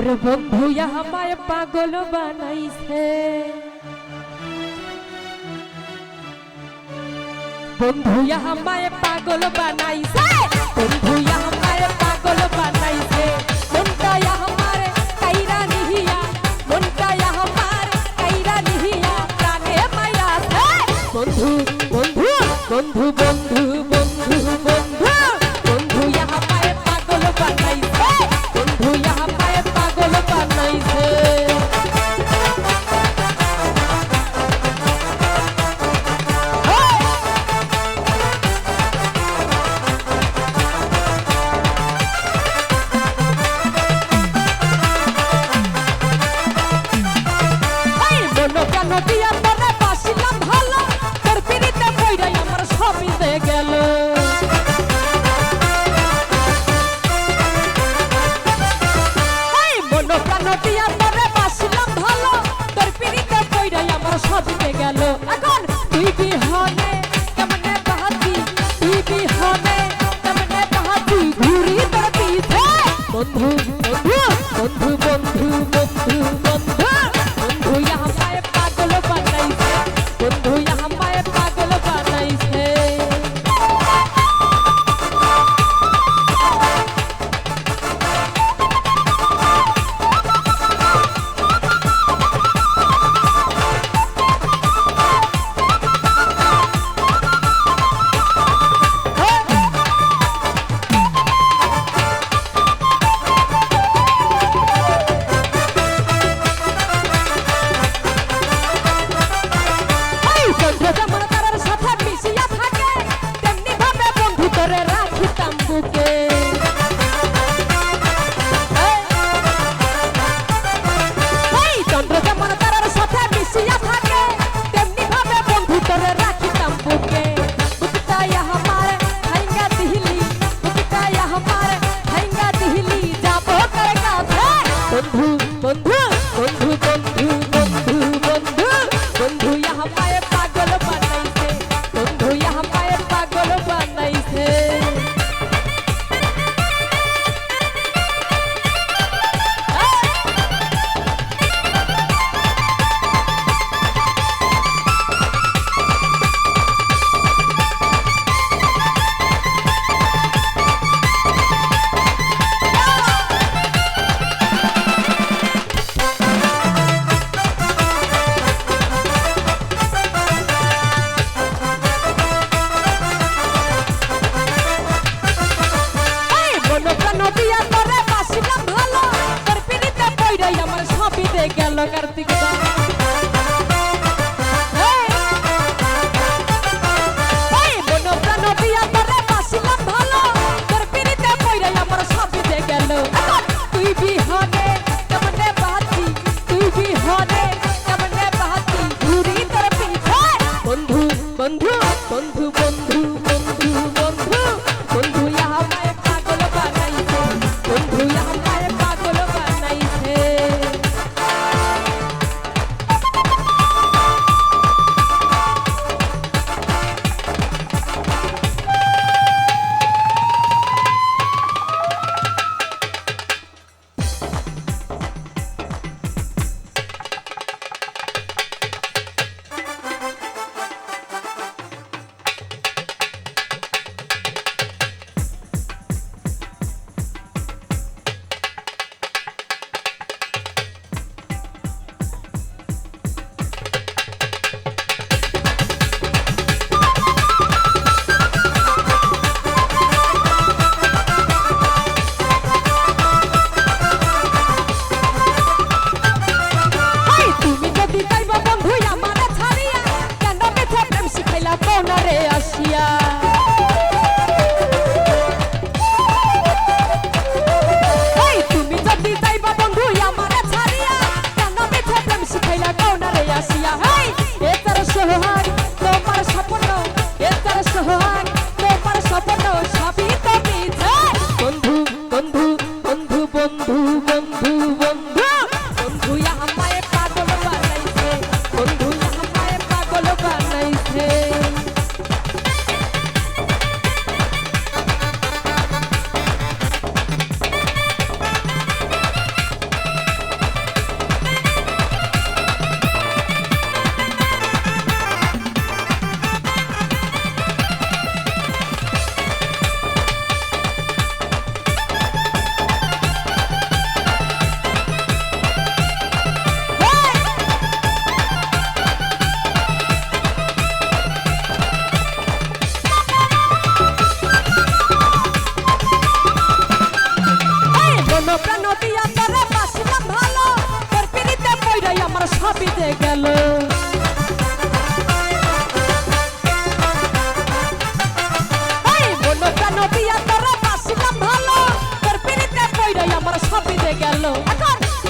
বন্ধু আমায় পাগল বানাইছে, বন্ধু আমায় পাগল বানাইছে, বন্ধু আমায় পাগল বানাইছে, মনটা আমার কাইরা নিহিয়া, মনটা আমার কাইরা নিহিয়া, প্রাণে মায়া আছে। বন্ধু বন্ধু বন্ধু বন্ধু বন্ধু বন্ধু বন্ধু আমায় পাগল বানাইছে, বন্ধু আমায় পাগল বানাইছে। নদিয়া তরে বাসিলাম ভালো, তোর পিড়িতে পইরাই আমার সবই দে গেল। নদিয়া তরে বাসিলাম ভালো, তোর পিড়িতে পইরাই আমার সবই দে গেল। এখন তুই বিহনে কেমনে বাহাতি, তুই বিহনে কেমনে বাহাতি, ঘুরি তোর পিছে। বন্ধু বন্ধু বন্ধু বন্ধু বন্ধু বন্ধু বন্ধু আমায় পাগল বানাইছে, বন্ধু আমায় পাগল বানাইছে। যেমন তারার সাথে মিশিয়া থাকে, তেমনি ভাবে বন্ধু করে রাখিতাম বুকে। চন্দ্র যেমন তারার সাথে মিশিয়া থাকে, তেমনি ভাবে বন্ধু করে রাখিতাম বুকে। বুকটাই আমার ভাইঙ্গা দিহিলি, বুকটাই আমার ভাইঙ্গা দিহিলি, যাবো কার কাছে। বন্ধু বন্ধু বন্ধু বন্ধু বন্ধু বন্ধু বন্ধু আমায় পাগল বানাইছে, বন্ধু আমায় পাগল বানাইছে। নদিয়া তরে বাসিলাম ভালো, তোর পিড়িতে পইরাই আমার সবই দে গেল। কার্তিক নদিয়া তরে বাসিলাম ভালো, তোর পিড়িতে পইরাই আমার সবই দে গেল। তুই বিহনে কেমনে বাহাতি, তুই বিহনে কেমনে বাহাতি, ঘুরি তোর পিছে। বন্ধু বন্ধু বন্ধু বন্ধু বন্ধু বন্ধু বন্ধু আমায় পাগল বানাইছে, বন্ধু আমায় পাগল বানাইছে।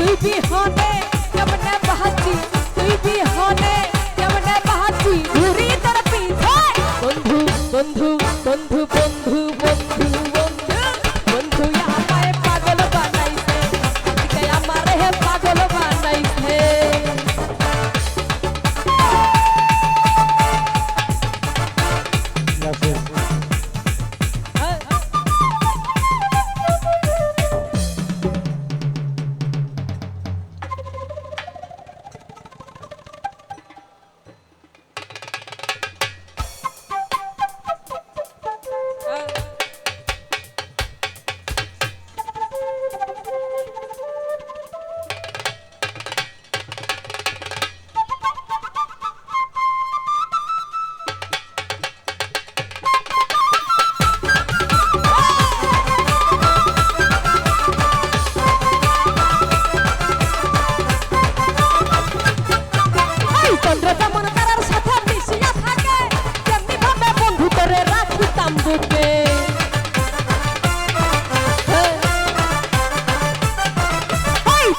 তুই বিহনে কেমনে বাঁচি, তুই বিহনে কেমনে বাঁচি, ঘুরি তোর পিছে। বন্ধু বন্ধু বন্ধু বন্ধু বন্ধু বন্ধু বন্ধু আমায় পাগল বানাইছে, আজকে আমারে পাগল বানাইছে। চন্দ্র যেমন তারার সাথে মিশিয়া থাকে, তেমনি ভাবে বন্ধু করে রাখিতাম বুকে।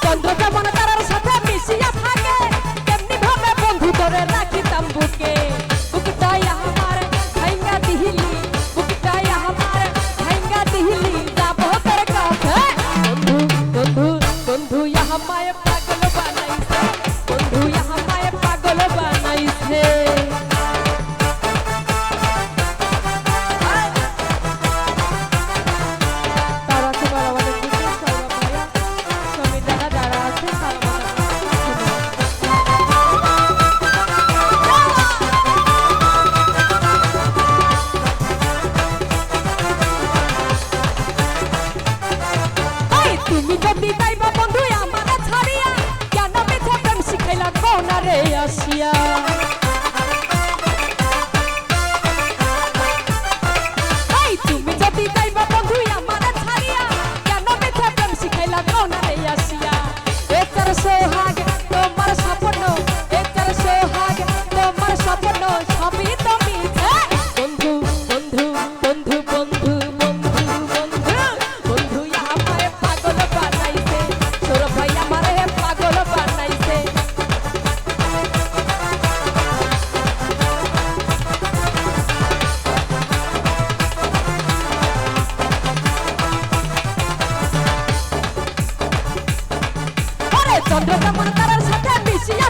চন্দ্র যেমন তারার সাথে মিশিয়া থাকে, তেমনি ভাবে বন্ধু করে রাখিতাম বুকে। বুকটাই আমার ভাঙ্গা দিহিলি, বুকটাই আমার ভাঙ্গা দিহিলি, যাবো তোর কাছে। বন্ধু বন্ধু বন্ধু আমায় পাগল বানাইছে, বন্ধু আমায় পাগল বানাইছে। তারা আছে বাবাদের দিকে সর্ব ভাইয়া সমীর দাদা যারা আছে সালাম তুমি যদি যাইবা বন্ধু আমারে ছাড়িয়া, কেন মিথ্যা প্রেম শিখাইলা কোনা রে আসিয়া। তুমি যদি যাইবা বন্ধু আমারে ছাড়িয়া, কেন মিথ্যা প্রেম শিখাইলা কোনা রে আসিয়া। এটার সোহাগ তোমার স্বপ্ন, এটার সোহাগ তোমার স্বপ্ন, সবই তো মিথ্যা। বন্ধু বন্ধু বন্ধু বন্ধু বন্ধু বন্ধু বন্ধু আমায় পাগল বানাইছে, তোর ভাই আমারে পাগল বানাইছে। চন্দ্র যেমন তারার সাথে মিশিয়া